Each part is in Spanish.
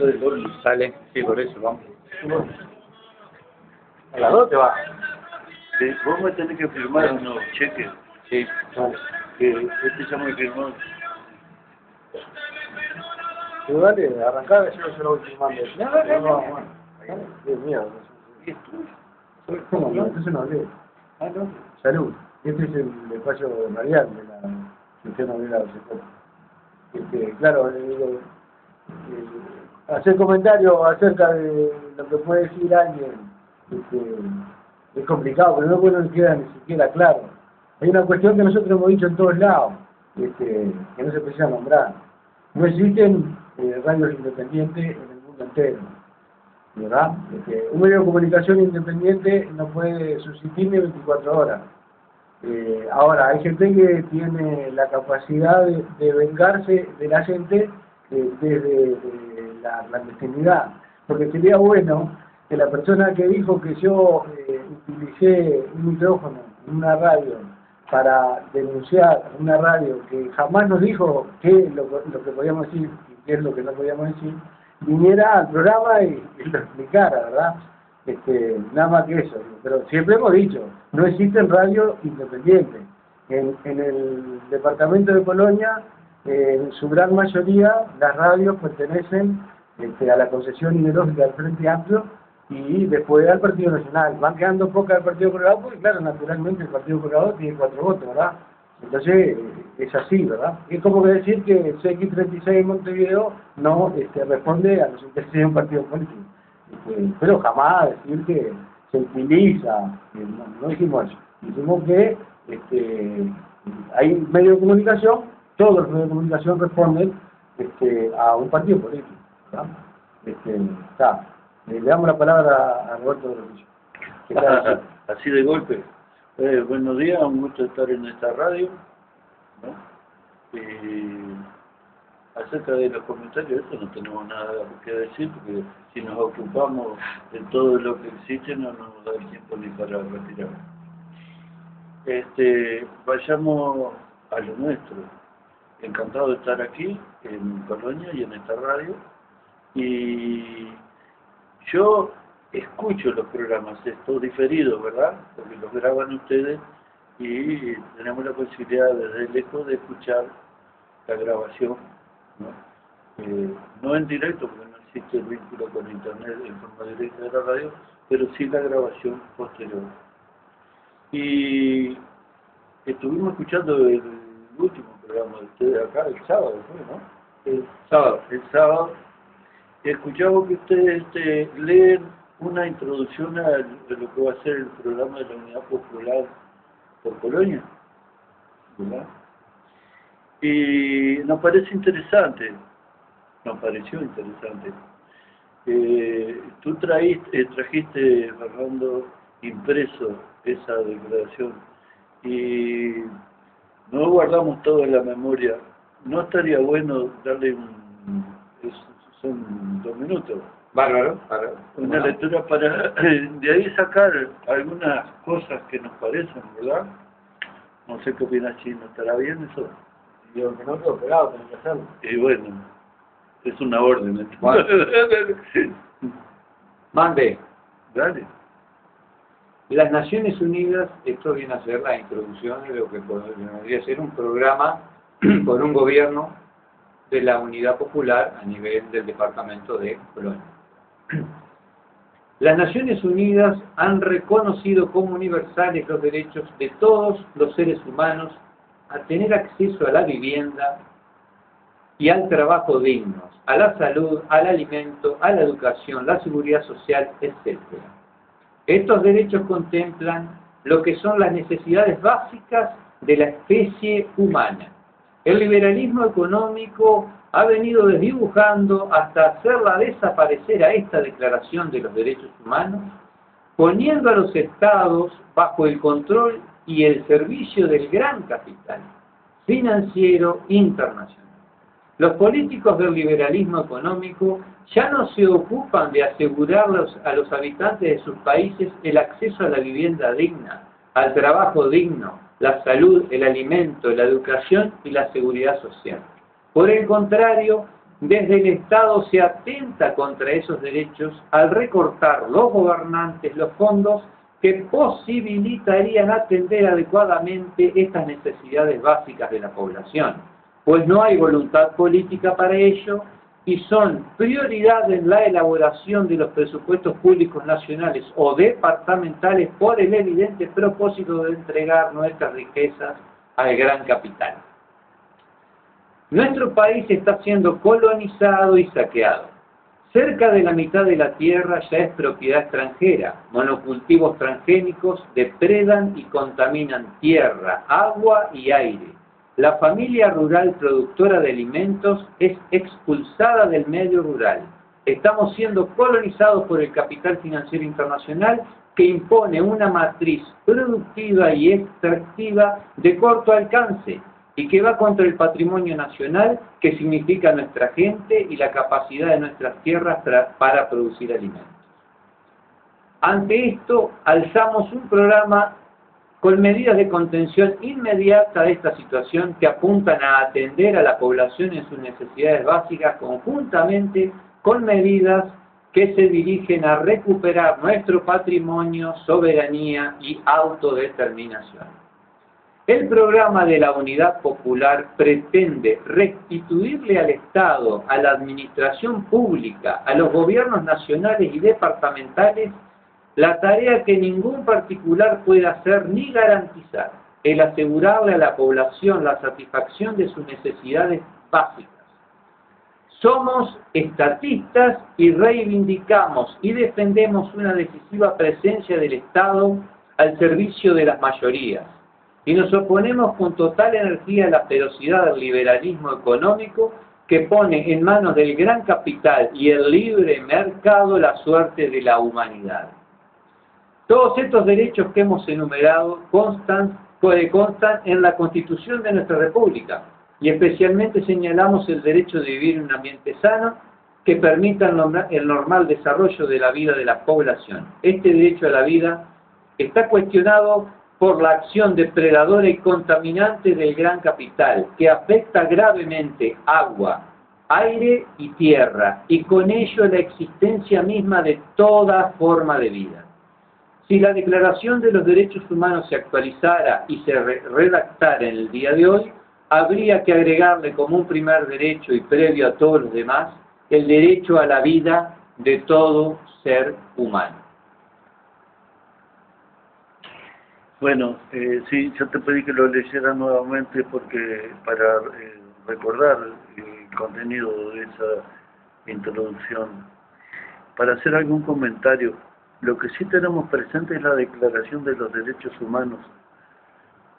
lo del gol sale, sí, por eso, vamos. A las 2 te vas. Sí, vos me tenés que firmar unos cheques. Sí, Vale. Que este ya me firmó. Tú dale, arrancá, yo se lo voy filmando. Dios mío. ¿Cómo no? Entonces no hablé. Ah, no. Salud. Este es el espacio radial de la Función Obrera del Sector. Claro, hacer comentarios acerca de lo que puede decir alguien es complicado, pero no nos queda ni siquiera claro. Hay una cuestión que nosotros hemos dicho en todos lados, que no se precisa nombrar. No existen radios independientes en el mundo entero, ¿verdad? Un medio de comunicación independiente no puede subsistir ni 24 horas. Ahora, hay gente que tiene la capacidad de vengarse de la gente desde la clandestinidad, porque sería bueno que la persona que dijo que yo utilicé un micrófono en una radio para denunciar una radio que jamás nos dijo qué es lo que podíamos decir y qué es lo que no podíamos decir, viniera al programa y lo explicara, ¿verdad? Nada más que eso, pero siempre hemos dicho, no existen radios independientes. En el departamento de Colonia, en su gran mayoría, las radios pertenecen a la concesión ideológica del Frente Amplio y después al Partido Nacional. Van quedando pocas del Partido Colorado, porque claro, naturalmente el Partido Colorado tiene 4 votos, ¿verdad? Entonces, es así, ¿verdad? Es como que decir que CX36 en Montevideo no responde a los intereses de un partido político. Pero jamás decir que se utiliza, no dijimos eso, dijimos que hay medios de comunicación, todos los medios de comunicación responden a un partido político, ¿verdad? Le damos la palabra a Roberto de Rodríguez. Así de golpe. Buenos días, un gusto estar en esta radio, ¿no? Acerca de los comentarios, eso no tenemos nada que decir, porque si nos ocupamos de todo lo que existe, no nos da el tiempo ni para retirar. Vayamos a lo nuestro. Encantado de estar aquí, en Colonia y en esta radio. Y yo escucho los programas estos diferidos, ¿verdad? Porque los graban ustedes y tenemos la posibilidad desde lejos de escuchar la grabación, no en directo, porque no existe el vínculo con internet en forma directa de la radio, pero sí la grabación posterior. Y estuvimos escuchando el último programa de ustedes acá, el sábado, ¿no? El sábado. Escuchamos que ustedes leen una introducción a lo que va a ser el programa de la Unidad Popular por Colonia, ¿verdad? Y nos parece interesante, nos pareció interesante. Tú trajiste, Fernando, impreso esa declaración y no guardamos todo en la memoria. ¿No estaría bueno darle son 2 minutos? bárbaro. Una lectura para de ahí sacar algunas cosas que nos parecen, ¿verdad? No sé qué opinas, Chino, ¿estará bien eso? Digo, que no quedo pegado, tenés que hacerlo. Y bueno, es una orden. Bueno. Mande. Dale. Las Naciones Unidas, esto viene a ser la introducción de lo que podría ser un programa por un gobierno de la Unidad Popular a nivel del departamento de Colonia. Las Naciones Unidas han reconocido como universales los derechos de todos los seres humanos a tener acceso a la vivienda y al trabajo dignos, a la salud, al alimento, a la educación, la seguridad social, etc. Estos derechos contemplan lo que son las necesidades básicas de la especie humana. El liberalismo económico ha venido desdibujando hasta hacerla desaparecer a esta Declaración de los Derechos Humanos, poniendo a los estados bajo el control y el servicio del gran capital financiero internacional. Los políticos del liberalismo económico ya no se ocupan de asegurar a los habitantes de sus países el acceso a la vivienda digna, al trabajo digno, la salud, el alimento, la educación y la seguridad social. Por el contrario, desde el Estado se atenta contra esos derechos al recortar los gobernantes los fondos que posibilitarían atender adecuadamente estas necesidades básicas de la población, pues no hay voluntad política para ello y son prioridad en la elaboración de los presupuestos públicos nacionales o departamentales por el evidente propósito de entregar nuestras riquezas al gran capital. Nuestro país está siendo colonizado y saqueado. Cerca de la mitad de la tierra ya es propiedad extranjera. Monocultivos transgénicos depredan y contaminan tierra, agua y aire. La familia rural productora de alimentos es expulsada del medio rural. Estamos siendo colonizados por el capital financiero internacional que impone una matriz productiva y extractiva de corto alcance y que va contra el patrimonio nacional que significa nuestra gente y la capacidad de nuestras tierras para producir alimentos. Ante esto, alzamos un programa con medidas de contención inmediata de esta situación que apuntan a atender a la población en sus necesidades básicas conjuntamente con medidas que se dirigen a recuperar nuestro patrimonio, soberanía y autodeterminación. El programa de la Unidad Popular pretende restituirle al Estado, a la administración pública, a los gobiernos nacionales y departamentales la tarea que ningún particular puede hacer ni garantizar, el asegurarle a la población la satisfacción de sus necesidades básicas. Somos estatistas y reivindicamos y defendemos una decisiva presencia del Estado al servicio de las mayorías. Y nos oponemos con total energía a la ferocidad del liberalismo económico que pone en manos del gran capital y el libre mercado la suerte de la humanidad. Todos estos derechos que hemos enumerado constan en la Constitución de nuestra República y especialmente señalamos el derecho de vivir en un ambiente sano que permita el normal desarrollo de la vida de la población. Este derecho a la vida está cuestionado por la acción depredadora y contaminante del gran capital, que afecta gravemente agua, aire y tierra, y con ello la existencia misma de toda forma de vida. Si la Declaración de los Derechos Humanos se actualizara y se redactara en el día de hoy, habría que agregarle como un primer derecho y previo a todos los demás, el derecho a la vida de todo ser humano. Bueno, sí, yo te pedí que lo leyera nuevamente porque para recordar el contenido de esa introducción. Para hacer algún comentario, lo que sí tenemos presente es la Declaración de los Derechos Humanos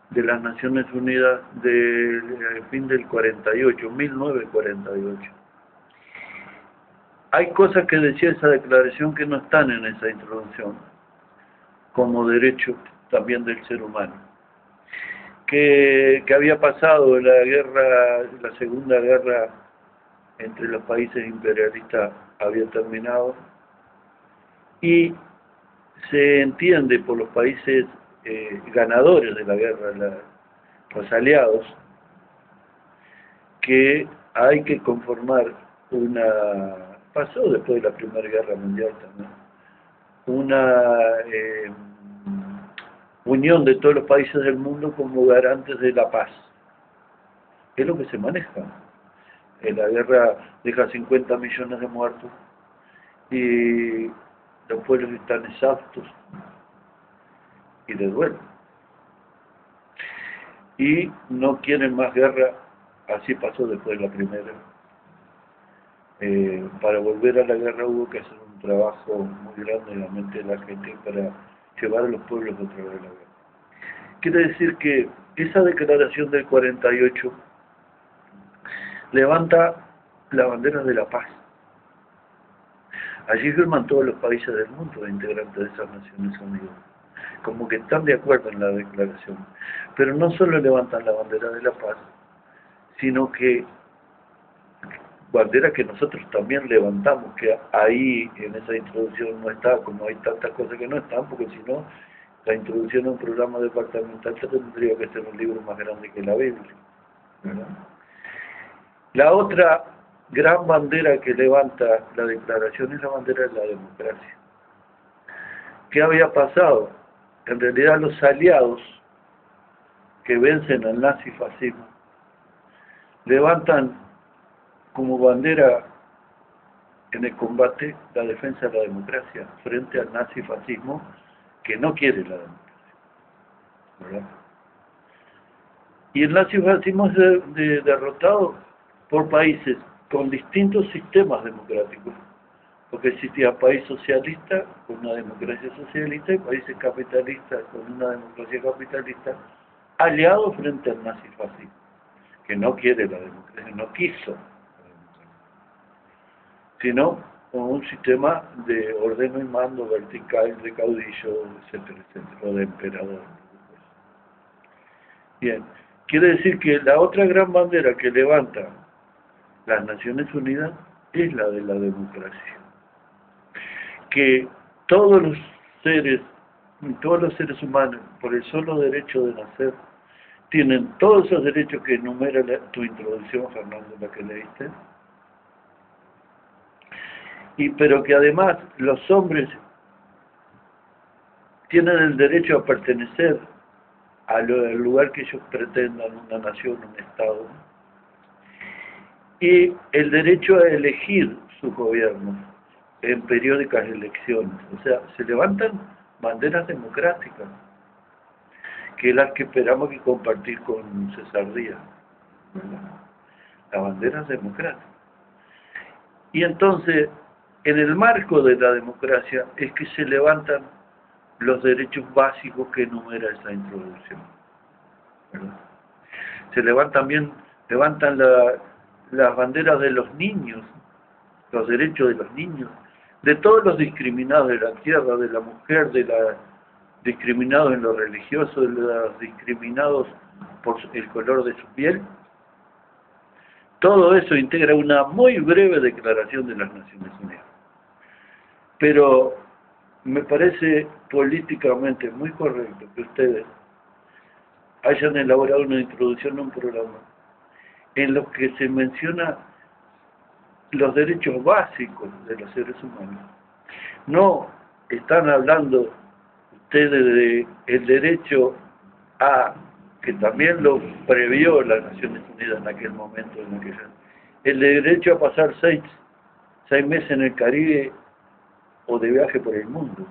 de las Naciones Unidas del fin del 48, 1948. Hay cosas que decía esa declaración que no están en esa introducción, como derecho también del ser humano. Que había pasado la Segunda Guerra entre los países imperialistas había terminado y se entiende por los países ganadores de la guerra, los aliados, que hay que conformar pasó después de la Primera Guerra Mundial también, una unión de todos los países del mundo como garantes de la paz. Es lo que se maneja. La guerra deja 50 millones de muertos y los pueblos están exhaustos y de duelo. Y no quieren más guerra, así pasó después de la primera. Para volver a la guerra hubo que hacer un trabajo muy grande en la mente de la gente para llevar a los pueblos otra vez a la guerra. Quiere decir que esa declaración del 48 levanta la bandera de la paz. Allí firman todos los países del mundo integrantes de esas Naciones Unidas, como que están de acuerdo en la declaración. Pero no solo levantan la bandera de la paz, sino que bandera que nosotros también levantamos, que ahí en esa introducción no está, como hay tantas cosas que no están, porque si no, la introducción a un programa departamental tendría que ser un libro más grande que la Biblia, ¿verdad? La otra gran bandera que levanta la declaración es la bandera de la democracia. ¿Qué había pasado? En realidad los aliados que vencen al nazifascismo levantan como bandera en el combate la defensa de la democracia frente al nazifascismo que no quiere la democracia, ¿verdad? Y el nazifascismo es derrotado por países con distintos sistemas democráticos, porque existía país socialista con una democracia socialista y países capitalistas con una democracia capitalista, aliados frente al nazifascismo, que no quiere la democracia, no quiso la democracia, sino con un sistema de ordeno y mando vertical, de caudillo, etcétera, etcétera, o de emperador. Bien, quiere decir que la otra gran bandera que levanta las Naciones Unidas es la de la democracia. Que todos los seres humanos, por el solo derecho de nacer, tienen todos esos derechos que enumera tu introducción, Fernando, la que leíste, pero que además los hombres tienen el derecho a pertenecer al lugar que ellos pretendan, una nación, un Estado, y el derecho a elegir sus gobiernos en periódicas elecciones. O sea, se levantan banderas democráticas, que es las que esperamos que compartir con César Díaz, las banderas democráticas. Y entonces, en el marco de la democracia es que se levantan los derechos básicos que enumera esa introducción, ¿verdad? Se levantan las banderas de los niños, los derechos de los niños, de todos los discriminados de la tierra, de la mujer, discriminados en lo religioso, de los discriminados por el color de su piel. Todo eso integra una muy breve declaración de las Naciones Unidas. Pero me parece políticamente muy correcto que ustedes hayan elaborado una introducción a un programa en los que se menciona los derechos básicos de los seres humanos. No están hablando ustedes de el derecho a, que también lo previó las Naciones Unidas en aquel momento, el derecho a pasar seis meses en el Caribe o de viaje por el mundo.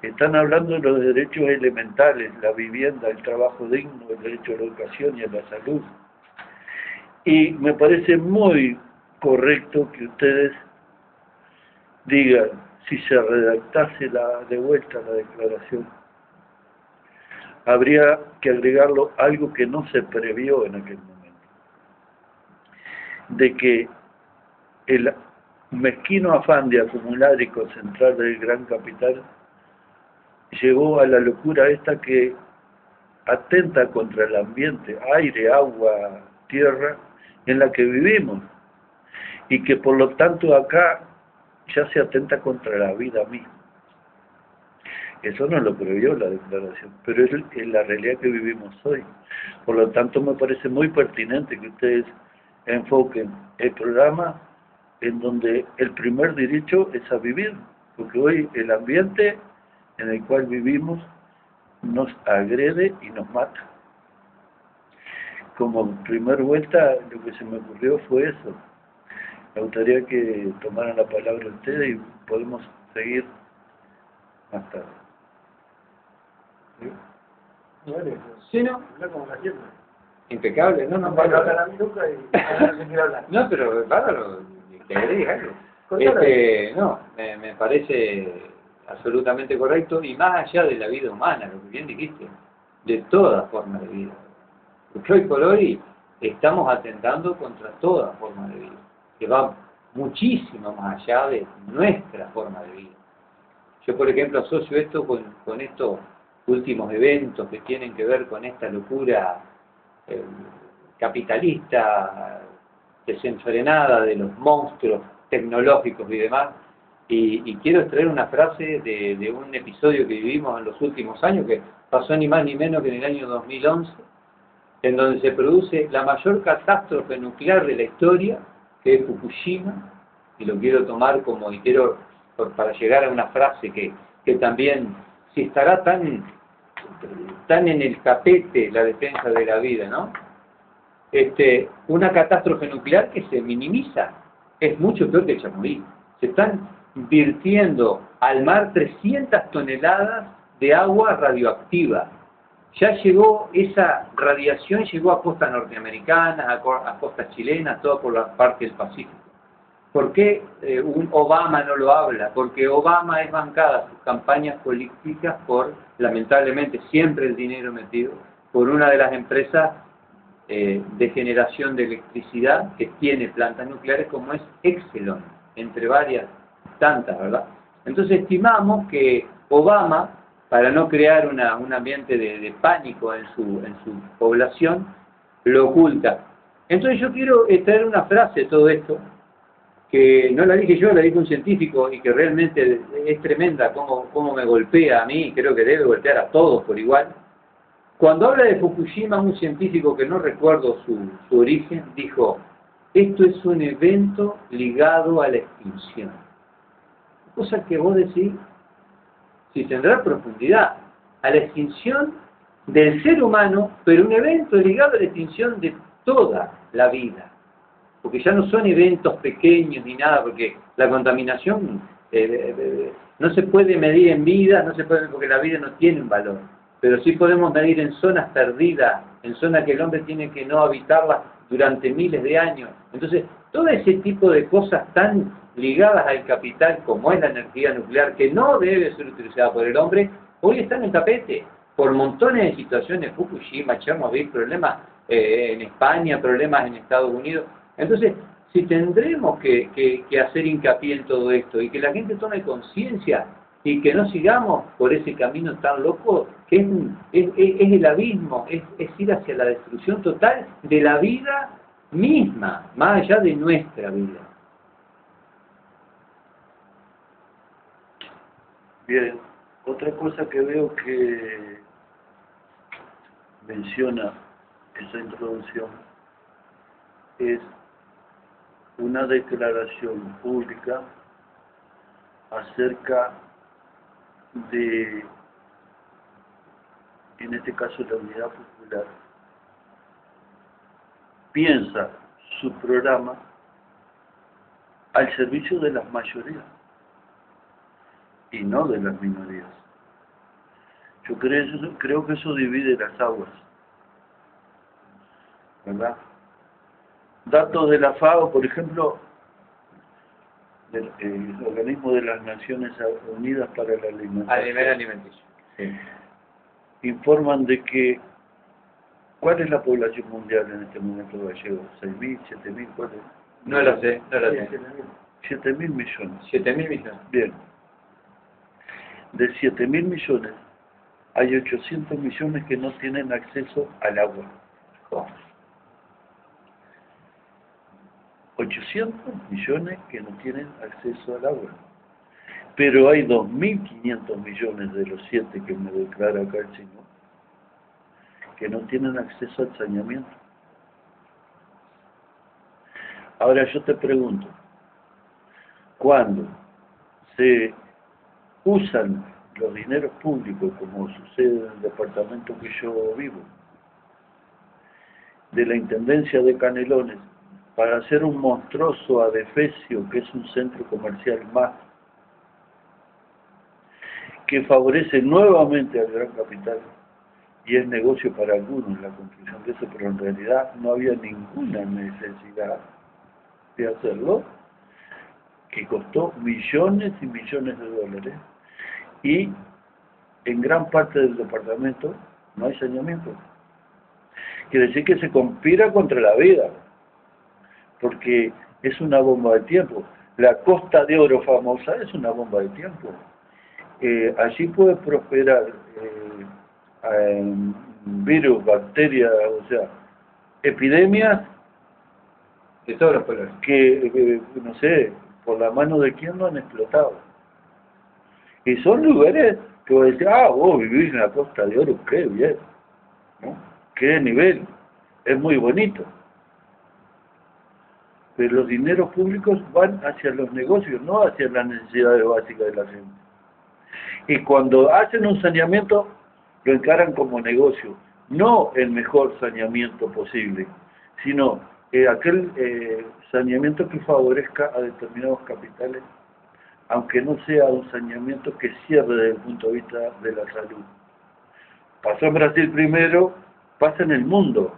Están hablando de los derechos elementales, la vivienda, el trabajo digno, el derecho a la educación y a la salud. Y me parece muy correcto que ustedes digan, si se redactase de vuelta la declaración, habría que agregarlo algo que no se previó en aquel momento, de que el mezquino afán de acumular y concentrar del gran capital llevó a la locura esta que atenta contra el ambiente, aire, agua, tierra, en la que vivimos, y que por lo tanto acá ya se atenta contra la vida misma. Eso no lo previó la declaración, pero es la realidad que vivimos hoy. Por lo tanto, me parece muy pertinente que ustedes enfoquen el programa en donde el primer derecho es a vivir, porque hoy el ambiente en el cual vivimos nos agrede y nos mata. Como primer vuelta, lo que se me ocurrió fue eso. Me gustaría que tomaran la palabra ustedes y podemos seguir más tarde. ¿Sí? ¿Sí, no? Habla como la siempre. Impecable, no, no, No me bárbaro. habla a mí nunca y no quiero hablar. No, pero bárbaro, te agregues algo. Contalo. No, me parece absolutamente correcto, y más allá de la vida humana, lo que bien dijiste, de toda forma de vida. Porque hoy por hoy estamos atentando contra toda forma de vida, que va muchísimo más allá de nuestra forma de vida. Yo, por ejemplo, asocio esto con estos últimos eventos que tienen que ver con esta locura capitalista desenfrenada de los monstruos tecnológicos y demás. Y quiero extraer una frase de un episodio que vivimos en los últimos años, que pasó ni más ni menos que en el año 2011, en donde se produce la mayor catástrofe nuclear de la historia, que es Fukushima, y lo quiero tomar como, y quiero, para llegar a una frase que también, si estará tan en el tapete la defensa de la vida, ¿no? Una catástrofe nuclear que se minimiza, es mucho peor que Chernobyl. Se están virtiendo al mar 300 toneladas de agua radioactiva. Ya llegó, esa radiación llegó a costas norteamericanas, a costas chilenas, todo por la parte del Pacífico. ¿Por qué un Obama no lo habla? Porque Obama es bancada sus campañas políticas por, lamentablemente, siempre el dinero metido, por una de las empresas de generación de electricidad que tiene plantas nucleares como es Exelon, entre varias tantas, ¿verdad? Entonces estimamos que Obama, para no crear un ambiente de pánico en su población, lo oculta. Entonces yo quiero traer una frase de todo esto, que no la dije yo, la dijo un científico, y que realmente es tremenda cómo me golpea a mí, creo que debe golpear a todos por igual. Cuando habla de Fukushima, un científico que no recuerdo su origen, dijo, esto es un evento ligado a la extinción. Cosa que vos decís, si tendrá profundidad, a la extinción del ser humano, pero un evento ligado a la extinción de toda la vida. Porque ya no son eventos pequeños ni nada, porque la contaminación no se puede medir en vida, no se puede, porque la vida no tiene un valor. Pero sí podemos medir en zonas perdidas, en zonas que el hombre tiene que no habitarlas durante miles de años. Entonces, todo ese tipo de cosas tan ligadas al capital, como es la energía nuclear, que no debe ser utilizada por el hombre, hoy están en tapete, por montones de situaciones, Fukushima, Chernobyl, problemas en España, problemas en Estados Unidos. Entonces, si tendremos que hacer hincapié en todo esto, y que la gente tome conciencia, y que no sigamos por ese camino tan loco, que es el abismo, es ir hacia la destrucción total de la vida misma, más allá de nuestra vida. Bien, otra cosa que veo que menciona esa introducción es una declaración pública acerca de, en este caso, la Unidad Popular. Piensa su programa al servicio de las mayorías y no de las minorías. Yo creo que eso divide las aguas, ¿verdad? Datos de la FAO, por ejemplo, del Organismo de las Naciones Unidas para la Alimentación, Sí. informan de que, ¿cuál es la población mundial en este momento, Gallego? ¿6.000, 7.000? ¿Cuál es? No lo sé, no lo sé. 7.000 millones. 7.000 millones. Bien. De 7.000 millones, hay 800 millones que no tienen acceso al agua. 800 millones que no tienen acceso al agua. Pero hay 2.500 millones de los 7 que me declara acá el señor, que no tienen acceso al saneamiento. Ahora yo te pregunto, cuando se usan los dineros públicos, como sucede en el departamento que yo vivo, de la Intendencia de Canelones, para hacer un monstruoso adefesio, que es un centro comercial más, que favorece nuevamente al gran capital, y es negocio para algunos la construcción de eso, pero en realidad no había ninguna necesidad de hacerlo, que costó millones y millones de dólares, y en gran parte del departamento no hay saneamiento. Quiere decir que se conspira contra la vida, porque es una bomba de tiempo. La Costa de Oro famosa es una bomba de tiempo. Allí puede prosperar virus, bacterias, o sea, epidemias De todos los colores. que no sé, por la mano de quién no han explotado. Y son lugares que vos decís, vos vivís en la Costa de Oro, qué bien, ¿no? Qué nivel, es muy bonito. pero los dineros públicos van hacia los negocios, no hacia las necesidades básicas de la gente. Y cuando hacen un saneamiento, lo encaran como negocio, no el mejor saneamiento posible, sino aquel saneamiento que favorezca a determinados capitales, aunque no sea un saneamiento que cierre desde el punto de vista de la salud. Pasó en Brasil primero, pasa en el mundo.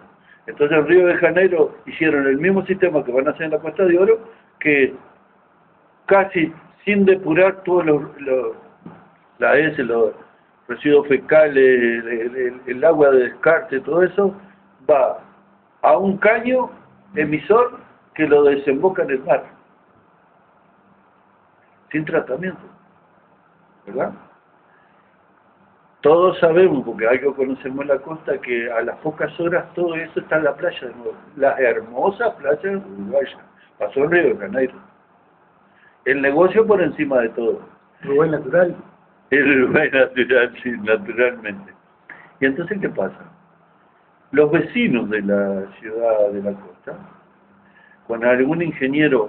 Entonces en Río de Janeiro hicieron el mismo sistema que van a hacer en la Costa de Oro, que casi sin depurar todos los residuos fecales, el agua de descarte, todo eso, va a un caño emisor que lo desemboca en el mar, sin tratamiento, ¿verdad? Todos sabemos, porque algo conocemos en la costa, que a las pocas horas todo eso está en la playa de nuevo. La hermosa playa uruguaya. Pasó en Río de Janeiro. El negocio por encima de todo. Uruguay natural. El Uruguay natural, sí, naturalmente. Y entonces, ¿qué pasa? Los vecinos de la ciudad de la costa, con algún ingeniero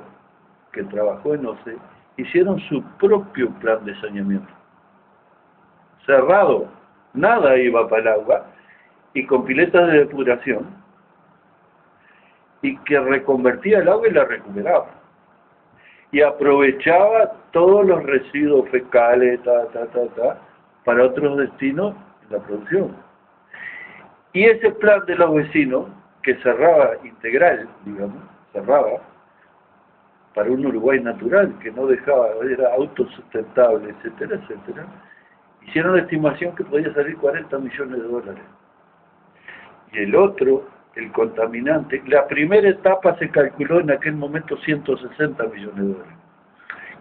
que trabajó en OCE, hicieron su propio plan de saneamiento. Cerrado, nada iba para el agua, y con piletas de depuración, y que reconvertía el agua y la recuperaba. Y aprovechaba todos los residuos fecales, para otros destinos en la producción. Y ese plan de los vecinos, que cerraba integral, digamos, cerraba, para un Uruguay natural, que no dejaba, era autosustentable, etcétera, etcétera, hicieron la estimación que podía salir 40 millones de dólares. Y el otro, el contaminante, la primera etapa se calculó en aquel momento 160 millones de dólares.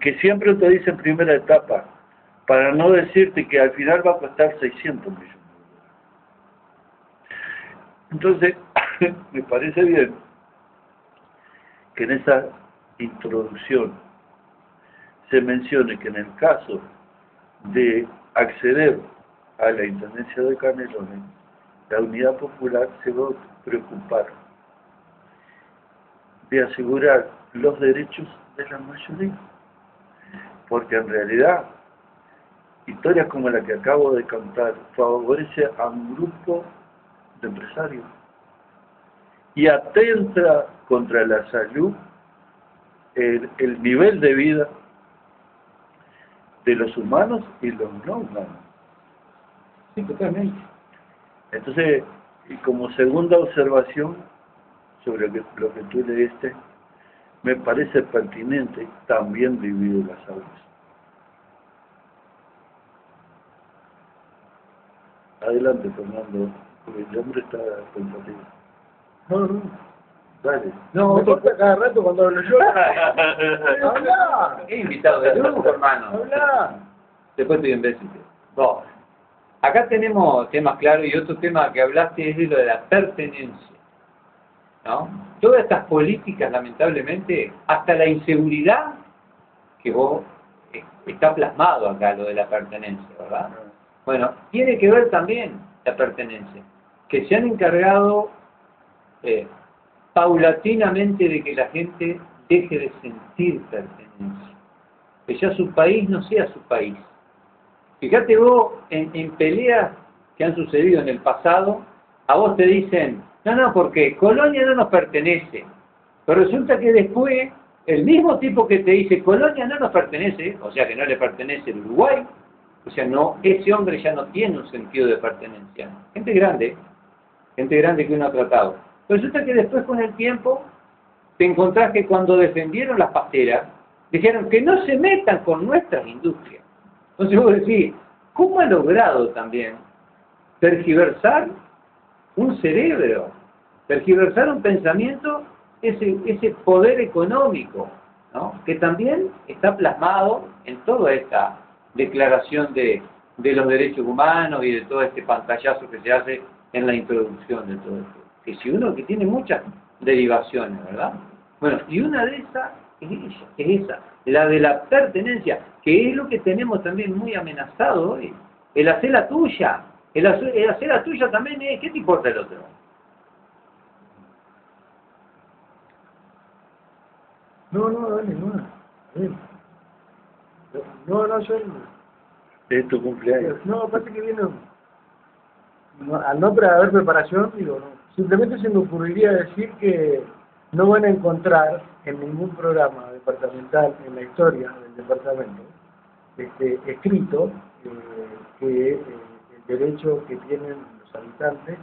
Que siempre te dicen primera etapa, para no decirte que al final va a costar 600 millones de dólares. Entonces, me parece bien que en esa introducción se mencione que en el caso de acceder a la Intendencia de Canelones, la Unidad Popular se va a preocupar de asegurar los derechos de la mayoría. Porque en realidad, historias como la que acabo de contar favorece a un grupo de empresarios y atenta contra la salud, el nivel de vida de los humanos y los no humanos. Sí, totalmente. Entonces, y como segunda observación sobre lo que tú leíste, me parece pertinente también dividir las aguas. Adelante, Fernando, porque el hombre está pensativo. No. Dale. No, me corta cada rato cuando hablo yo. ¡Habla! ¿Qué invitado de lujo, hermano? ¡Habla! Después estoy imbécil. No. Acá tenemos temas claros y otro tema que hablaste es de lo de la pertenencia, ¿no? Todas estas políticas, lamentablemente, hasta la inseguridad, que vos está plasmado acá, lo de la pertenencia, ¿verdad? Bueno, tiene que ver también la pertenencia, que se han encargado paulatinamente de que la gente deje de sentir pertenencia, que ya su país no sea su país. Fíjate vos, en peleas que han sucedido en el pasado, a vos te dicen, no, porque Colonia no nos pertenece. Pero resulta que después, el mismo tipo que te dice, Colonia no nos pertenece, o sea que no le pertenece el Uruguay, o sea, no, ese hombre ya no tiene un sentido de pertenencia. Gente grande que uno ha tratado. Pero resulta que después con el tiempo, te encontrás que cuando defendieron las pasteras, dijeron que no se metan con nuestras industrias. Entonces vos decís, ¿cómo ha logrado también tergiversar un cerebro, tergiversar un pensamiento, ese poder económico, ¿no? Que también está plasmado en toda esta declaración de los derechos humanos y de todo este pantallazo que se hace en la introducción de todo esto? Que si uno que tiene muchas derivaciones, ¿verdad? Bueno, y una de esas es esa, la de la pertenencia, que es lo que tenemos también muy amenazado hoy. El hacer la tuya, el hacer la tuya también es, ¿qué te importa el otro? No, dale, no. Bien. No, yo... Es tu cumpleaños. No, aparte que viene... No, al no haber preparación, digo, no. Simplemente se me ocurriría decir que no van a encontrar en ningún programa departamental en la historia del departamento escrito que el derecho que tienen los habitantes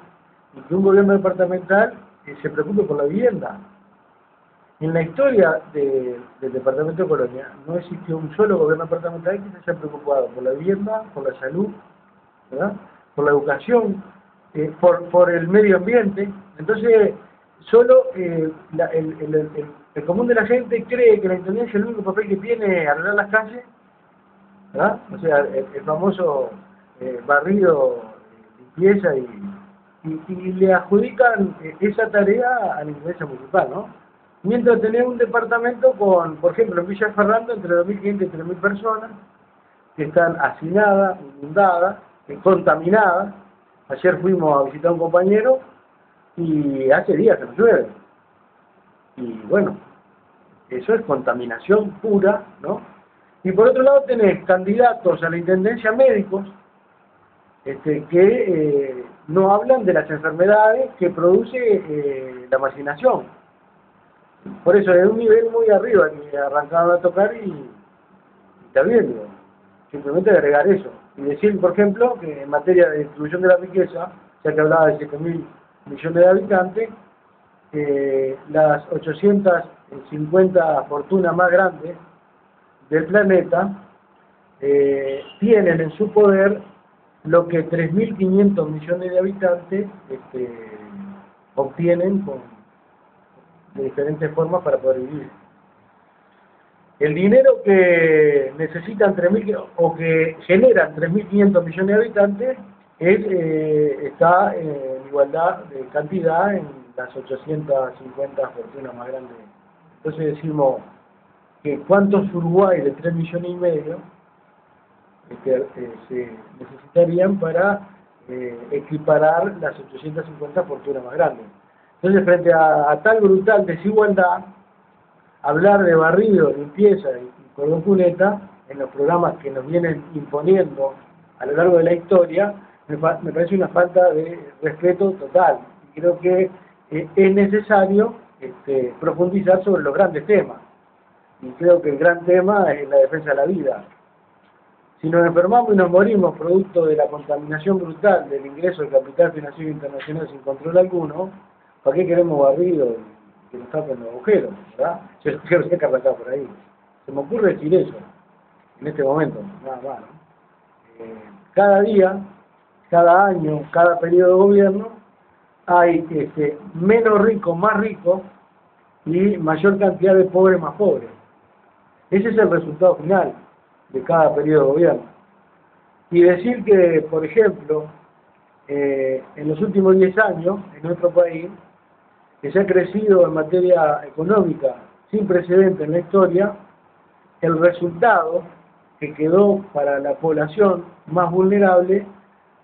y que un gobierno departamental se preocupe por la vivienda. En la historia del departamento de Colonia no existió un solo gobierno departamental que se haya preocupado por la vivienda, por la salud, ¿verdad?, por la educación, por el medio ambiente. Entonces, solo el común de la gente cree que la intendencia el único papel que tiene es arreglar las calles, ¿verdad? O sea, el famoso barrido, limpieza, y le adjudican esa tarea a la intendencia municipal, ¿no? Mientras tenés un departamento con, por ejemplo, en Villa Ferrando, entre 2.500 y 3.000 personas que están hacinadas, inundadas, contaminadas. Ayer fuimos a visitar a un compañero y hace días que no llueve. Y bueno, eso es contaminación pura, ¿no? Y por otro lado tenés candidatos a la intendencia médicos que no hablan de las enfermedades que produce la marginación. Por eso es un nivel muy arriba que arrancaron a tocar y está bien, digo. Simplemente agregar eso. Y decir, por ejemplo, que en materia de distribución de la riqueza, ya que hablaba de 7.000 millones de habitantes, las 850 fortunas más grandes del planeta tienen en su poder lo que 3.500 millones de habitantes obtienen de diferentes formas para poder vivir. El dinero que necesitan 3.000 o que generan 3.500 millones de habitantes está en igualdad de cantidad en las 850 fortunas más grandes. Entonces decimos que cuántos Uruguay de 3,5 millones se necesitarían para equiparar las 850 fortunas más grandes. Entonces, frente a tal brutal desigualdad, hablar de barrido, limpieza y cordón cuneta en los programas que nos vienen imponiendo a lo largo de la historia me parece una falta de respeto total. Y creo que es necesario profundizar sobre los grandes temas. Y creo que el gran tema es la defensa de la vida. Si nos enfermamos y nos morimos producto de la contaminación brutal del ingreso del capital financiero internacional sin control alguno, ¿para qué queremos barrido y que nos tapen los agujeros? ¿Verdad? Yo creo que hay que arrancar por ahí. Se me ocurre decir eso en este momento, nada más, ¿no? Cada día, cada año, cada periodo de gobierno hay menos ricos, más ricos y mayor cantidad de pobres, más pobres. Ese es el resultado final de cada periodo de gobierno. Y decir que, por ejemplo, en los últimos 10 años, en nuestro país, que se ha crecido en materia económica sin precedentes en la historia, el resultado que quedó para la población más vulnerable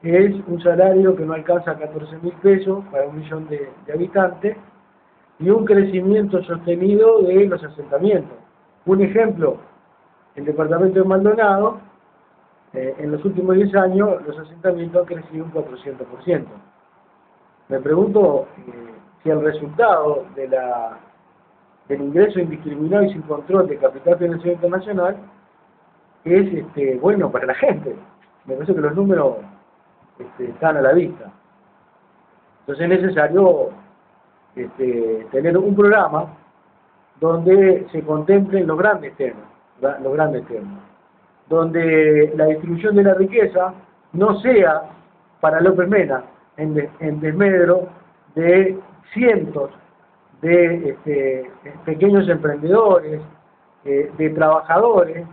es un salario que no alcanza 14.000 pesos para 1 millón de habitantes y un crecimiento sostenido de los asentamientos. Un ejemplo, el departamento de Maldonado, en los últimos 10 años los asentamientos han crecido un 400%. Me pregunto si el resultado del ingreso indiscriminado y sin control de capital financiero internacional es bueno para la gente. Me parece que los números están a la vista. Entonces es necesario tener un programa donde se contemplen los grandes temas, donde la distribución de la riqueza no sea para López Mena en desmedro de cientos de pequeños emprendedores, de trabajadores,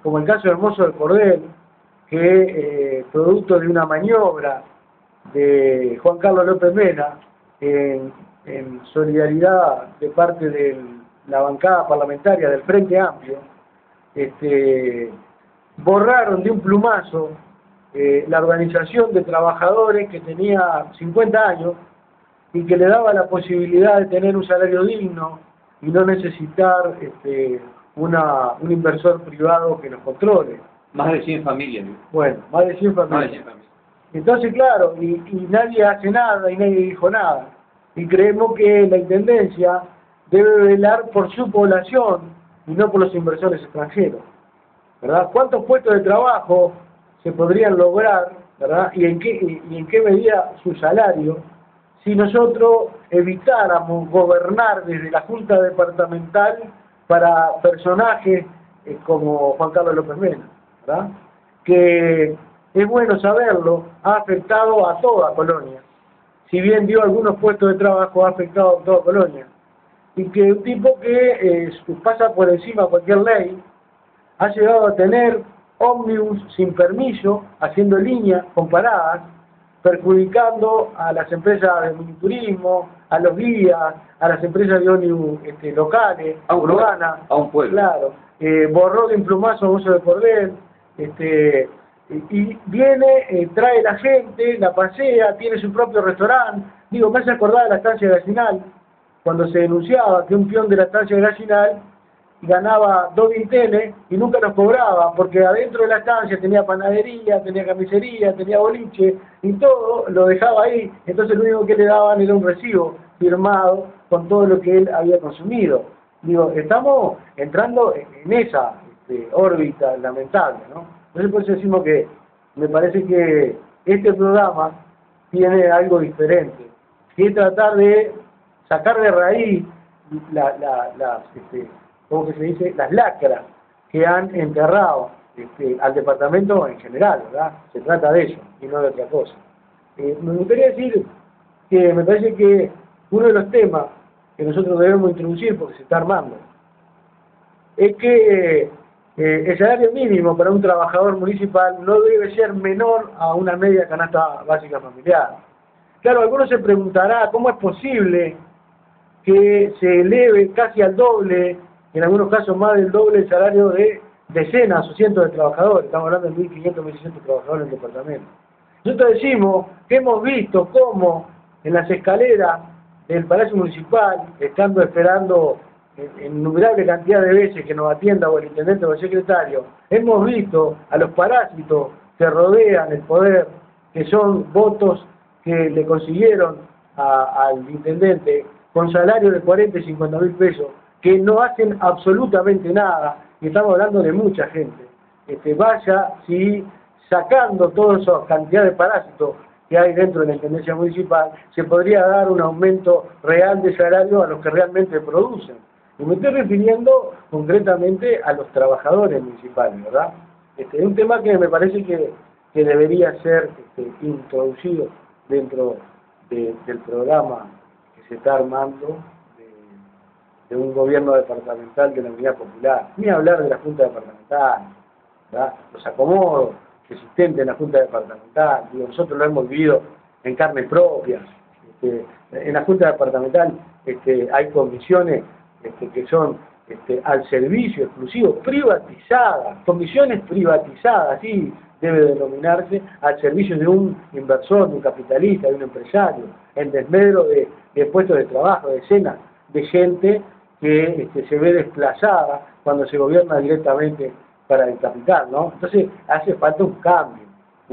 como el caso de Hermoso del Cordel, que producto de una maniobra de Juan Carlos López Mena, en solidaridad de parte de la bancada parlamentaria del Frente Amplio, borraron de un plumazo la organización de trabajadores que tenía 50 años y que le daba la posibilidad de tener un salario digno, y no necesitar un inversor privado que nos controle. Más de 100 familias. Bueno, más de 100 Más de familias. 100 familias. Entonces, claro, y nadie hace nada y nadie dijo nada. Y creemos que la Intendencia debe velar por su población y no por los inversores extranjeros, ¿verdad? ¿Cuántos puestos de trabajo se podrían lograr, ¿verdad? ¿Y en qué medida su salario si nosotros evitáramos gobernar desde la Junta Departamental para personajes como Juan Carlos López Mena, ¿verdad? Que es bueno saberlo, ha afectado a toda Colonia. Si bien dio algunos puestos de trabajo, ha afectado a toda Colonia. Y que un tipo que pasa por encima de cualquier ley, ha llegado a tener ómnibus sin permiso, haciendo líneas comparadas, perjudicando a las empresas de miniturismo, a los guías, a las empresas de ómnibus locales, urbanas. A un pueblo. Claro. Borró de un plumazo a uso de poder. Y viene, trae la gente, la pasea, tiene su propio restaurante. Digo, me hace acordar de la estancia de Gallinal, cuando se denunciaba que un peón de la estancia de Gallinal ganaba 2 vintenes y nunca los cobraba, porque adentro de la estancia tenía panadería, tenía carnicería, tenía boliche, y todo lo dejaba ahí. Entonces lo único que le daban era un recibo firmado con todo lo que él había consumido. Digo, estamos entrando en esa órbita lamentable, ¿no? Entonces por eso decimos que me parece que este programa tiene algo diferente, que es tratar de sacar de raíz ¿cómo que se dice? Las lacras que han enterrado al departamento en general, ¿verdad? Se trata de eso y no de otra cosa. Me gustaría decir que me parece que uno de los temas que nosotros debemos introducir, porque se está armando, es que el salario mínimo para un trabajador municipal no debe ser menor a una media canasta básica familiar. Claro, algunos se preguntará cómo es posible que se eleve casi al doble, en algunos casos más del doble, el salario de decenas o cientos de trabajadores. Estamos hablando de 1.500, 1.600 trabajadores en el departamento. Nosotros decimos que hemos visto cómo en las escaleras del Palacio Municipal, estando esperando en innumerable cantidad de veces que nos atienda o el intendente o el secretario, hemos visto a los parásitos que rodean el poder, que son votos que le consiguieron al intendente con salarios de 40 y 50 mil pesos, que no hacen absolutamente nada, y estamos hablando de mucha gente. Vaya si sacando toda esa cantidad de parásitos que hay dentro de la Intendencia Municipal, se podría dar un aumento real de salario a los que realmente producen. Y me estoy refiriendo concretamente a los trabajadores municipales, ¿verdad? Es un tema que me parece que debería ser introducido dentro del programa que se está armando de un gobierno departamental de la Unidad Popular. Ni hablar de la Junta Departamental, ¿verdad? Los acomodos existentes en la Junta Departamental. Digo, nosotros lo hemos vivido en carne propia. En la Junta Departamental hay comisiones que son al servicio exclusivo, privatizadas, comisiones privatizadas, así debe denominarse, al servicio de un inversor, de un capitalista, de un empresario, en desmedro de puestos de trabajo, de decenas de gente que se ve desplazada cuando se gobierna directamente para el capital, ¿no? Entonces hace falta un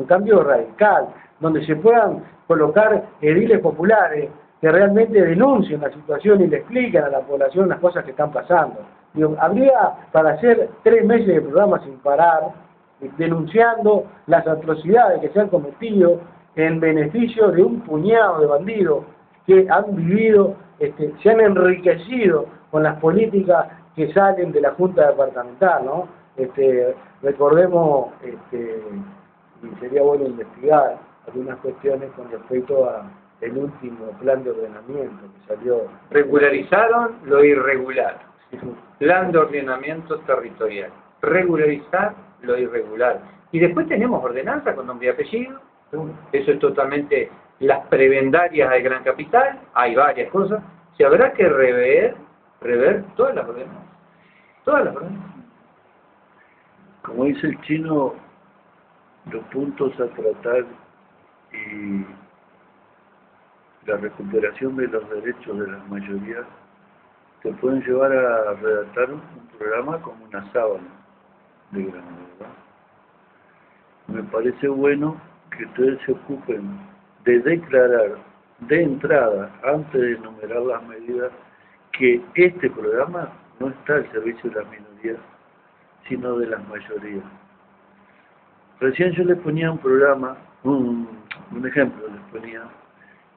cambio radical, donde se puedan colocar ediles populares que realmente denuncien la situación y le expliquen a la población las cosas que están pasando. Digo, habría para hacer 3 meses de programa sin parar, denunciando las atrocidades que se han cometido en beneficio de un puñado de bandidos que han vivido, se han enriquecido con las políticas que salen de la Junta Departamental, ¿no? Recordemos, y sería bueno investigar algunas cuestiones con respecto a el último plan de ordenamiento que salió. Regularizaron lo irregular. Plan de ordenamiento territorial. Regularizar lo irregular. Y después tenemos ordenanza con nombre y apellido. Eso es totalmente las prebendarias del Gran Capital. Hay varias cosas. Se habrá que rever todas las ordenanzas. Todas las ordenanzas. Como dice el chino, los puntos a tratar y la recuperación de los derechos de las mayorías te pueden llevar a redactar un programa como una sábana de grande, ¿verdad? Me parece bueno que ustedes se ocupen de declarar de entrada, antes de enumerar las medidas, que este programa no está al servicio de las minorías, sino de las mayorías. Recién yo les ponía un programa, un ejemplo les ponía,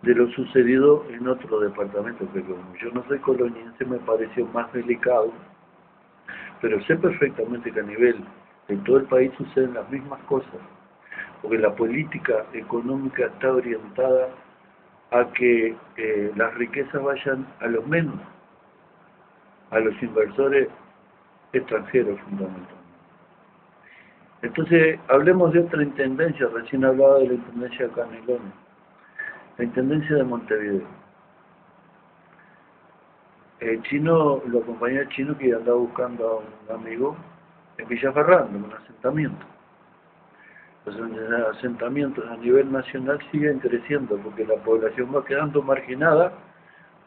de lo sucedido en otro departamento, que como yo no soy coloniense me pareció más delicado, pero sé perfectamente que a nivel de todo el país suceden las mismas cosas, porque la política económica está orientada a que las riquezas vayan a los menos, a los inversores extranjeros fundamentalmente. Entonces, hablemos de otra intendencia, recién hablaba de la intendencia de Canelones, la intendencia de Montevideo. El chino, lo acompañé al chino que andaba buscando a un amigo en Villa Ferrando, en un asentamiento. Los asentamientos a nivel nacional siguen creciendo porque la población va quedando marginada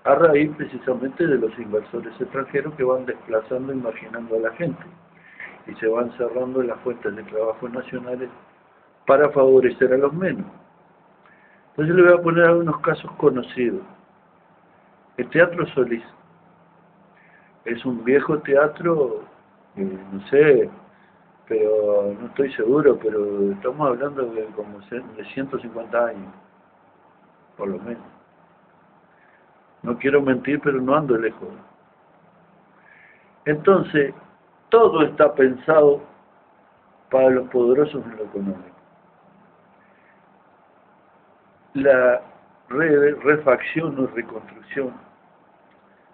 a raíz precisamente de los inversores extranjeros que van desplazando y marginando a la gente y se van cerrando las fuentes de trabajo nacionales para favorecer a los menos. Entonces le voy a poner algunos casos conocidos. El Teatro Solís es un viejo teatro, no sé, pero no estoy seguro, pero estamos hablando de como de 150 años, por lo menos. No quiero mentir, pero no ando lejos. Entonces, todo está pensado para los poderosos en lo económico. La refacción o reconstrucción,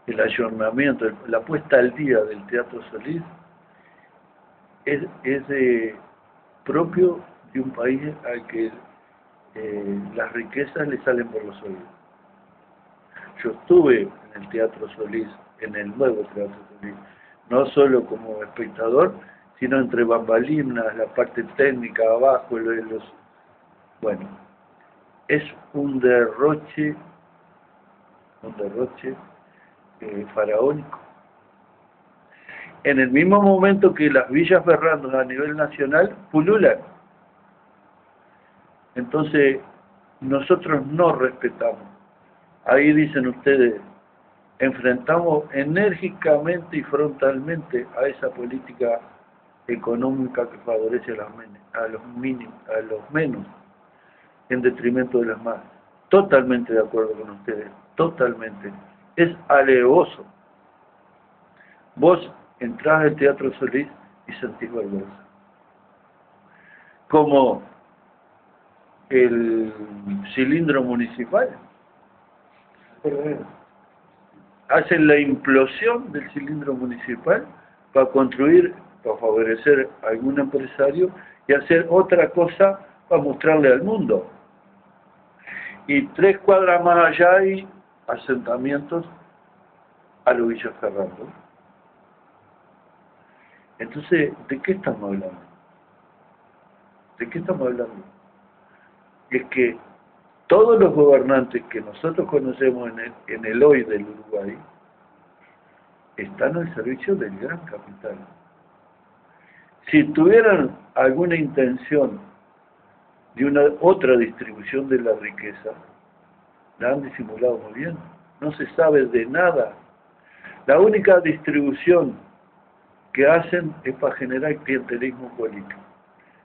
el ayornamiento, la puesta al día del Teatro Solís es propio de un país al que las riquezas le salen por los oídos. Yo estuve en el Teatro Solís, en el nuevo Teatro Solís, no solo como espectador, sino entre bambalinas, la parte técnica abajo, bueno, es un derroche faraónico. En el mismo momento que las villas Ferrando a nivel nacional pululan. Entonces, nosotros no respetamos. Ahí dicen ustedes, enfrentamos enérgicamente y frontalmente a esa política económica que favorece a los menos, en detrimento de los más. Totalmente de acuerdo con ustedes, totalmente. Es alevoso. Vos entrás al Teatro Solís y sentís vergüenza. Como el cilindro municipal. Hacen la implosión del cilindro municipal para construir, para favorecer a algún empresario y hacer otra cosa para mostrarle al mundo. Y 3 cuadras más allá hay asentamientos a los Villa Ferrando. Entonces, ¿de qué estamos hablando? ¿De qué estamos hablando? Es que todos los gobernantes que nosotros conocemos en el hoy del Uruguay están al servicio del gran capital. Si tuvieran alguna intención de una otra distribución de la riqueza, la han disimulado muy bien. No se sabe de nada. La única distribución que hacen es para generar clientelismo político.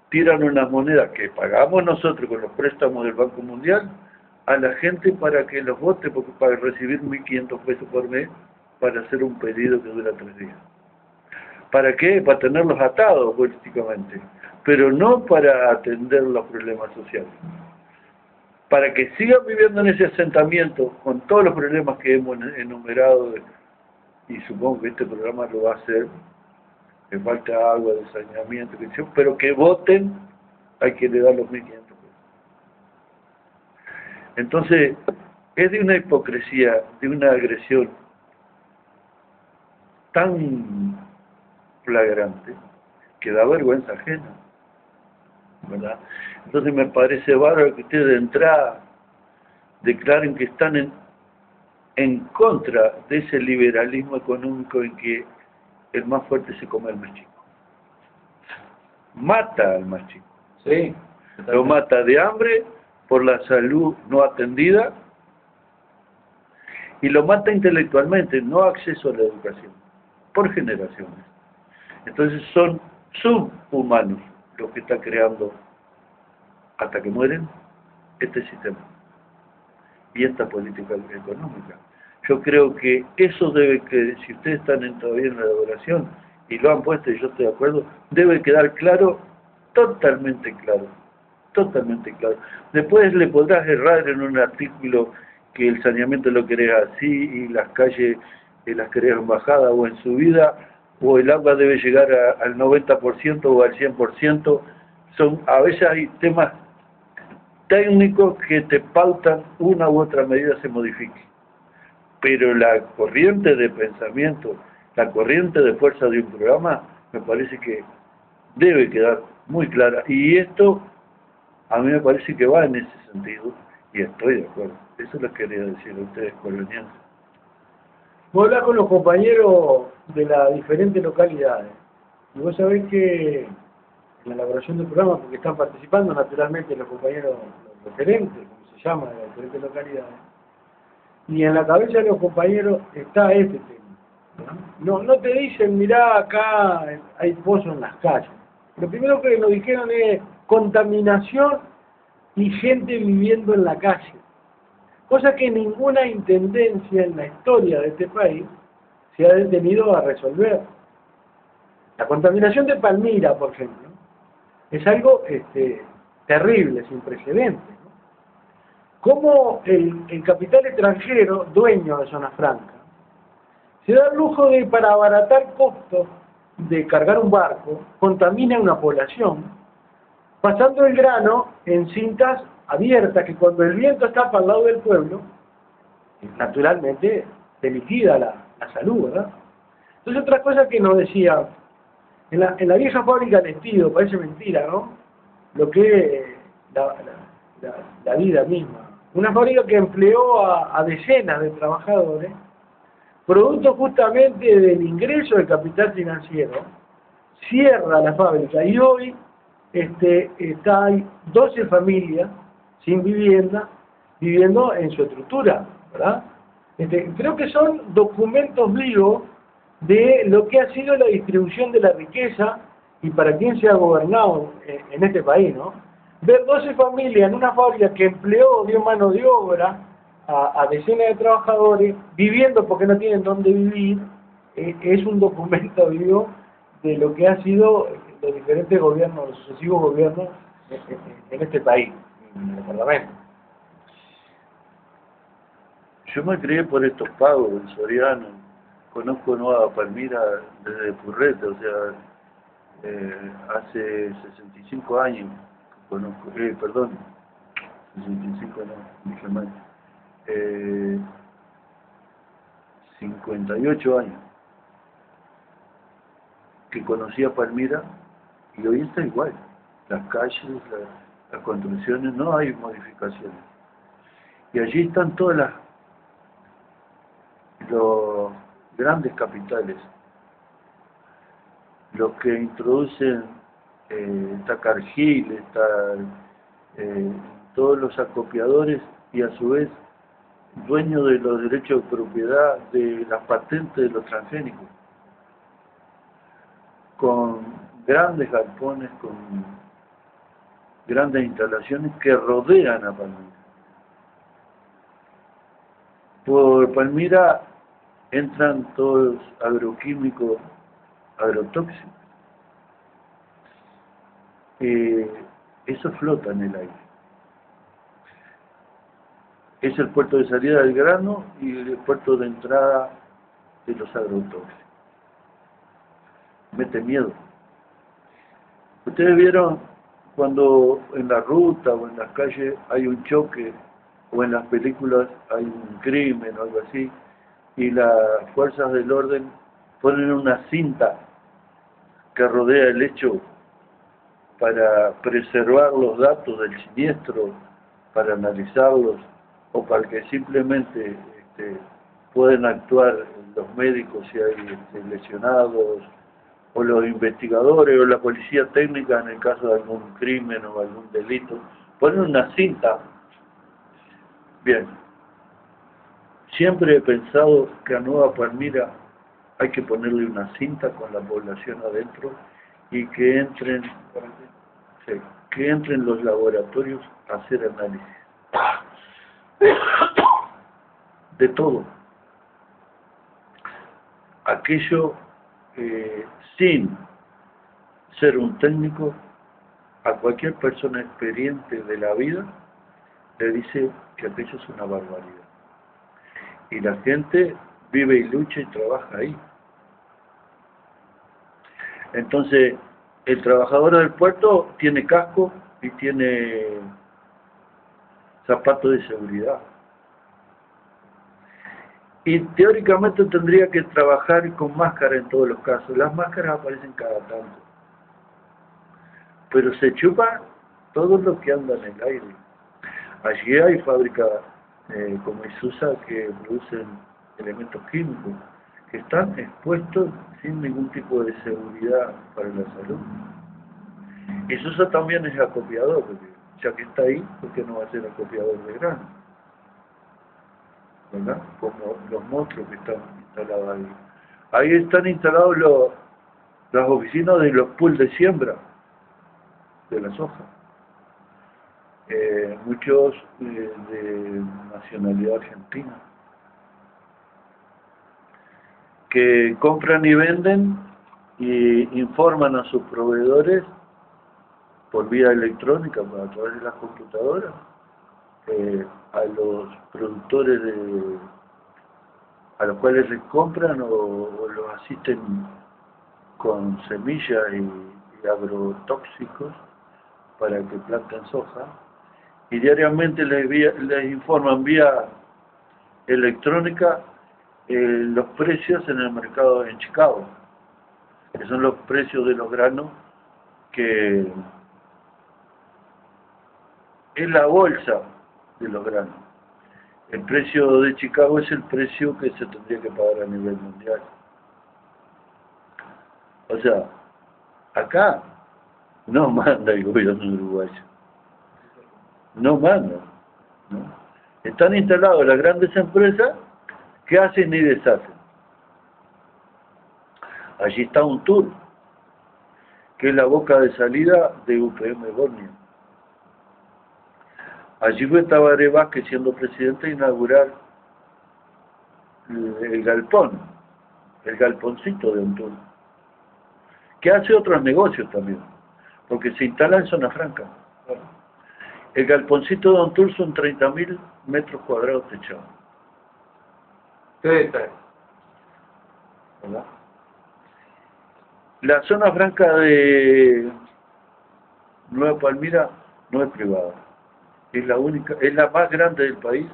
Tiran unas monedas que pagamos nosotros con los préstamos del Banco Mundial a la gente para que los vote, porque para recibir 1.500 pesos por mes para hacer un pedido que dura 3 días. ¿Para qué? Para tenerlos atados políticamente, pero no para atender los problemas sociales. Para que sigan viviendo en ese asentamiento con todos los problemas que hemos enumerado, y supongo que este programa lo va a hacer, que falta agua, de saneamiento, pero que voten hay que le dar los 1.500 pesos. Entonces, es de una hipocresía, de una agresión tan flagrante que da vergüenza ajena, ¿verdad? Entonces me parece bárbaro que ustedes de entrada declaren que están en contra de ese liberalismo económico en que el más fuerte se come al más chico. Mata al más chico. Sí. Lo mata de hambre, por la salud no atendida, y lo mata intelectualmente, no acceso a la educación, por generaciones. Entonces son subhumanos los que está creando, hasta que mueren, este sistema y esta política económica. Yo creo que eso debe que, si ustedes están todavía en la elaboración y lo han puesto y yo estoy de acuerdo, debe quedar claro, totalmente claro, totalmente claro. Después le podrás errar en un artículo que el saneamiento lo querés así y las calles las querés en bajada o en subida, o el agua debe llegar al 90% o al 100%. A veces hay temas técnicos que te pautan una u otra medida se modifique. Pero la corriente de pensamiento, la corriente de fuerza de un programa, me parece que debe quedar muy clara. Y esto, a mí me parece que va en ese sentido, y estoy de acuerdo. Eso les quería decir a ustedes, coloniales. Vos hablás con los compañeros de las diferentes localidades, y vos sabés que en la elaboración del programa, porque están participando naturalmente los compañeros, los referentes, como se llama, de las diferentes localidades, y en la cabeza de los compañeros está este tema. No te dicen, mirá, acá hay pozos en las calles. Lo primero que nos dijeron es contaminación y gente viviendo en la calle. Cosa que ninguna intendencia en la historia de este país se ha detenido a resolver. La contaminación de Palmira, por ejemplo, es algo terrible, sin precedentes, ¿no? Cómo el capital extranjero, dueño de Zona Franca, se da el lujo de, para abaratar costos de cargar un barco, contamina una población, pasando el grano en cintas abiertas, que cuando el viento está para el lado del pueblo, naturalmente te liquida la salud, ¿verdad? Entonces otra cosa que nos decía, en la vieja fábrica de Estido, parece mentira, ¿no? Lo que es la vida misma. Una fábrica que empleó a decenas de trabajadores, producto justamente del ingreso del capital financiero, cierra la fábrica y hoy hay 12 familias sin vivienda, viviendo en su estructura, ¿verdad? Creo que son documentos vivos de lo que ha sido la distribución de la riqueza y para quién se ha gobernado en este país, ¿no? Ver 12 familias en una fábrica que empleó, dio mano de obra a decenas de trabajadores, viviendo porque no tienen dónde vivir, es un documento vivo de lo que ha sido los diferentes gobiernos, los sucesivos gobiernos en este país, en el Parlamento. Yo me crié por estos pagos en Soriano, conozco Nueva Palmira desde Purrete, o sea, hace 65 años conozco, 65 no, dije mal, 58 años que conocí a Palmira y hoy está igual, las calles, las construcciones, no hay modificaciones. Y allí están todas los grandes capitales, los que introducen está Cargill, está todos los acopiadores y a su vez dueños de los derechos de propiedad de las patentes de los transgénicos, con grandes galpones, con grandes instalaciones que rodean a Palmira. Por Palmira entran todos agroquímicos, agrotóxicos. Eso flota en el aire. Es el puerto de salida del grano y el puerto de entrada de los agrotóxicos. Mete miedo. Ustedes vieron cuando en la ruta o en las calles hay un choque, o en las películas hay un crimen o algo así, y las fuerzas del orden ponen una cinta que rodea el hecho para preservar los datos del siniestro, para analizarlos, o para que simplemente pueden actuar los médicos si hay lesionados, o los investigadores, o la policía técnica en el caso de algún crimen o algún delito. Ponen una cinta. Bien. Siempre he pensado que a Nueva Palmira hay que ponerle una cinta con la población adentro y que entren los laboratorios a hacer análisis. De todo. Aquello, sin ser un técnico, a cualquier persona experiente de la vida le dice que aquello es una barbaridad. Y la gente vive y lucha y trabaja ahí. Entonces, el trabajador del puerto tiene casco y tiene zapatos de seguridad. Y teóricamente tendría que trabajar con máscara en todos los casos. Las máscaras aparecen cada tanto. Pero se chupa todo lo que anda en el aire. Allí hay fábricas como Isusa que producen elementos químicos que están expuestos sin ningún tipo de seguridad para la salud. Isusa también es acopiador, porque ya que está ahí, ¿por qué no va a ser acopiador de grano? ¿Verdad? Como los monstruos que están instalados ahí. Ahí están instalados las oficinas de los pools de siembra de la soja. Muchos de nacionalidad argentina que compran y venden y informan a sus proveedores por vía electrónica, a través de las computadoras, a los productores a los cuales les compran o los asisten con semillas y agrotóxicos para que planten soja, y diariamente les informan vía electrónica los precios en el mercado en Chicago, que son los precios de los granos, que es la bolsa de los granos. El precio de Chicago es el precio que se tendría que pagar a nivel mundial. O sea, acá no manda el gobierno uruguayo. No manda, ¿no? Están instaladas las grandes empresas que hacen y deshacen. Allí está un tour, que es la boca de salida de UPM Borneo. Allí fue Tabaré Vázquez, siendo presidente, a inaugurar el galpón, el galponcito de Ontur, que hace otros negocios también, porque se instala en zona franca. El galponcito de Ontur son 30.000 metros cuadrados techados. ¿Qué detalle? ¿Verdad? La zona franca de Nueva Palmira no es privada. Es la única, es la más grande del país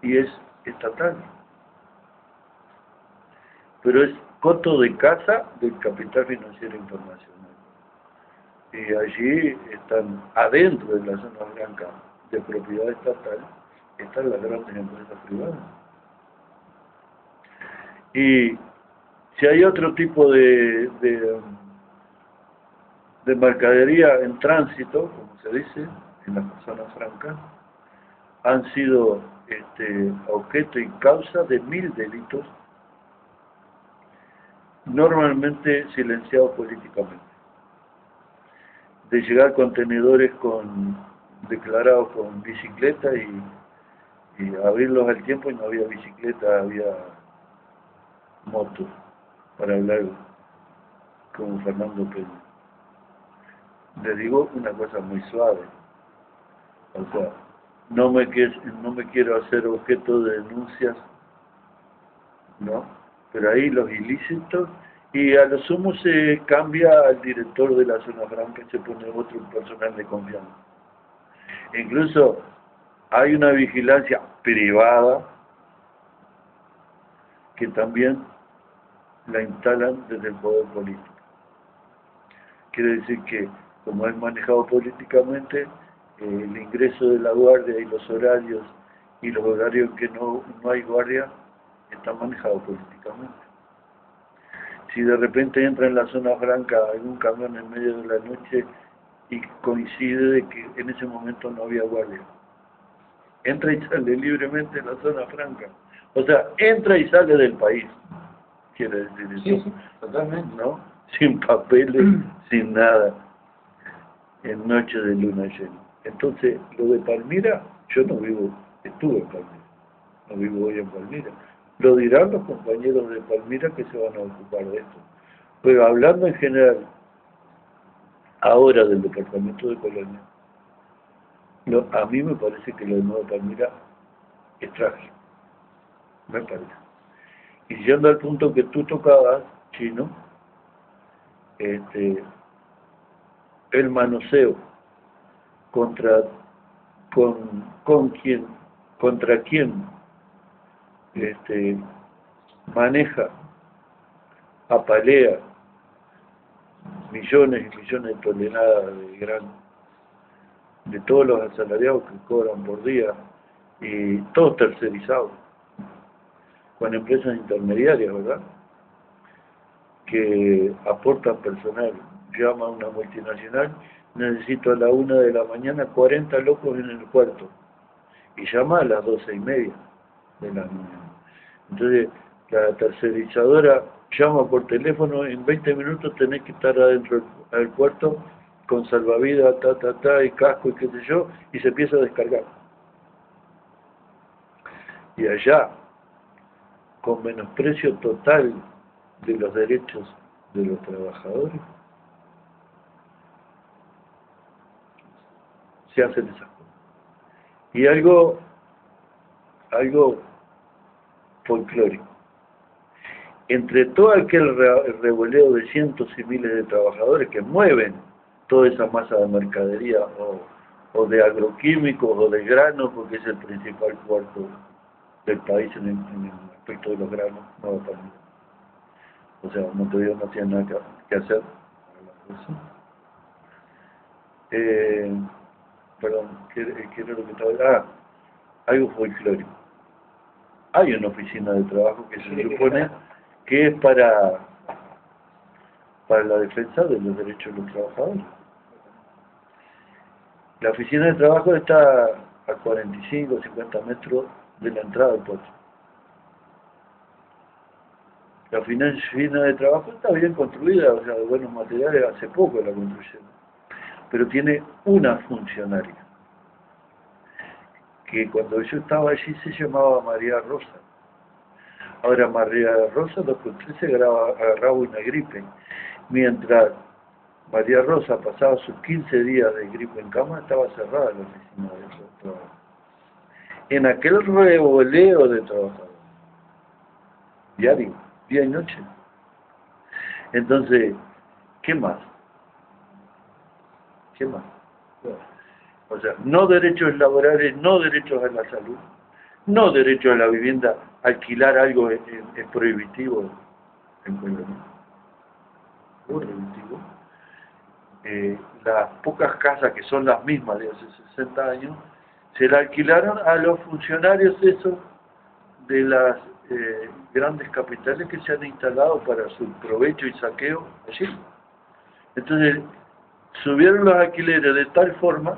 y es estatal. Pero es coto de casa del capital financiero internacional. Y allí están, adentro de la zona franca de propiedad estatal, están las grandes empresas privadas. Y si hay otro tipo de mercadería en tránsito, como se dice, en las zonas francas, han sido objeto y causa de 1000 delitos, normalmente silenciados políticamente. De llegar contenedores declarados con bicicleta y abrirlos al tiempo y no había bicicleta, había moto, para hablar como Fernando Peña. Le digo una cosa muy suave. O sea, no me quiero hacer objeto de denuncias, ¿no? Pero ahí los ilícitos, y a lo sumo se cambia al director de la zona franca y se pone otro personal de confianza. Incluso hay una vigilancia privada que también la instalan desde el poder político. Quiere decir que, como es manejado políticamente, el ingreso de la guardia y los horarios en que no hay guardia está manejado políticamente. Si de repente entra en la zona franca algún camión en medio de la noche y coincide de que en ese momento no había guardia, entra y sale libremente en la zona franca. O sea, entra y sale del país, quiere decir eso. Sí, sí, totalmente. ¿No? Sin papeles, sin nada, en noche de luna llena. Entonces, lo de Palmira, yo no vivo, estuve en Palmira, no vivo hoy en Palmira. Lo dirán los compañeros de Palmira que se van a ocupar de esto. Pero hablando en general, ahora del departamento de Colonia, a mí me parece que lo de Nueva Palmira es trágico, me parece. Y yendo al punto que tú tocabas, Chino, el manoseo contra quién maneja, apalea millones y millones de toneladas de grano, de todos los asalariados que cobran por día, y todos tercerizados, con empresas intermediarias, ¿verdad?, que aportan personal. Llama a una multinacional, necesito a la 1 de la mañana 40 locos en el cuarto, y llama a las 12:30 de la mañana. Entonces, la tercerizadora llama por teléfono, en 20 minutos tenés que estar adentro del puerto con salvavidas, y casco y qué sé yo, y se empieza a descargar. Y allá, con menosprecio total de los derechos de los trabajadores, se hacen esas cosas. Y algo folclórico. Entre todo aquel revoleo de cientos y miles de trabajadores que mueven toda esa masa de mercadería o de agroquímicos o de granos, porque es el principal puerto del país en el aspecto de los granos, no va a. O sea, Montevideo no tiene nada que hacer. Perdón, ¿qué era lo que estaba? Algo folclórico. Hay una oficina de trabajo que se supone que es para la defensa de los derechos de los trabajadores. La oficina de trabajo está a 45 o 50 metros de la entrada del puerto. La oficina de trabajo está bien construida, o sea, de buenos materiales, hace poco la construyeron. Pero tiene una funcionaria, que cuando yo estaba allí se llamaba María Rosa. Ahora María Rosa, los que usted se agarraba una gripe, mientras María Rosa pasaba sus 15 días de gripe en cama, estaba cerrada la oficina de trabajo. En aquel revoleo de trabajadores, diario, día y noche. Entonces, ¿qué más? ¿Qué más? O sea, no derechos laborales, no derechos a la salud, no derecho a la vivienda. Alquilar algo es prohibitivo en Colombia. Prohibitivo. Las pocas casas que son las mismas de hace 60 años, se la alquilaron a los funcionarios esos de las grandes capitales que se han instalado para su provecho y saqueo allí. Entonces, subieron los alquileres de tal forma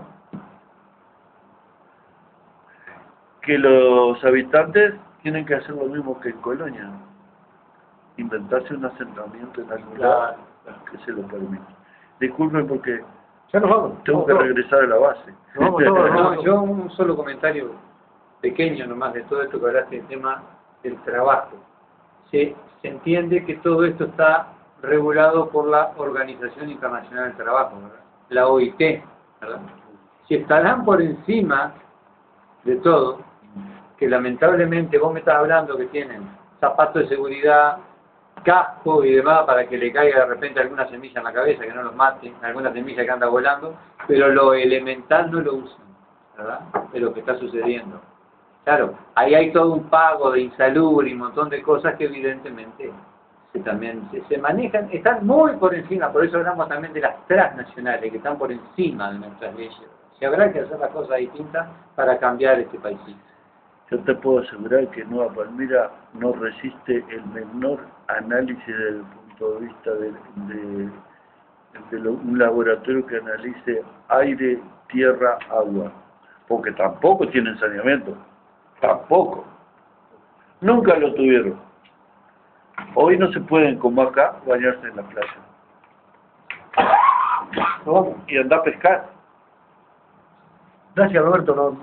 que los habitantes tienen que hacer lo mismo que en Colonia, inventarse un asentamiento en algún lado que se lo permita. Disculpen porque ya nos vamos. Tengo que regresar a la base. No, yo un solo comentario pequeño nomás de todo esto que hablaste del tema del trabajo. Se entiende que todo esto está regulado por la Organización Internacional del Trabajo, ¿verdad?, la OIT, ¿verdad? Si estarán por encima de todo, que lamentablemente vos me estás hablando que tienen zapatos de seguridad, casco y demás para que le caiga de repente alguna semilla en la cabeza, que no los mate, alguna semilla que anda volando, pero lo elemental no lo usan, ¿verdad? Es lo que está sucediendo. Claro, ahí hay todo un pago de insalubri y un montón de cosas que evidentemente también se manejan, están muy por encima, por eso hablamos también de las transnacionales, que están por encima de nuestras leyes. Se habrá que hacer las cosas distintas para cambiar este país. Yo te puedo asegurar que Nueva Palmira no resiste el menor análisis desde el punto de vista de un laboratorio que analice aire, tierra, agua, porque tampoco tienen saneamiento, tampoco. Nunca lo tuvieron. Hoy no se pueden, como acá, bañarse en la playa. ¿No? Y andar a pescar. Gracias, Roberto.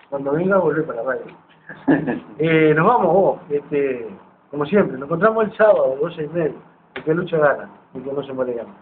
Cuando venga, volver para la radio. Nos vamos, vos. Como siempre, nos encontramos el sábado, 12:30. El que lucha gana, el que no se muere gana.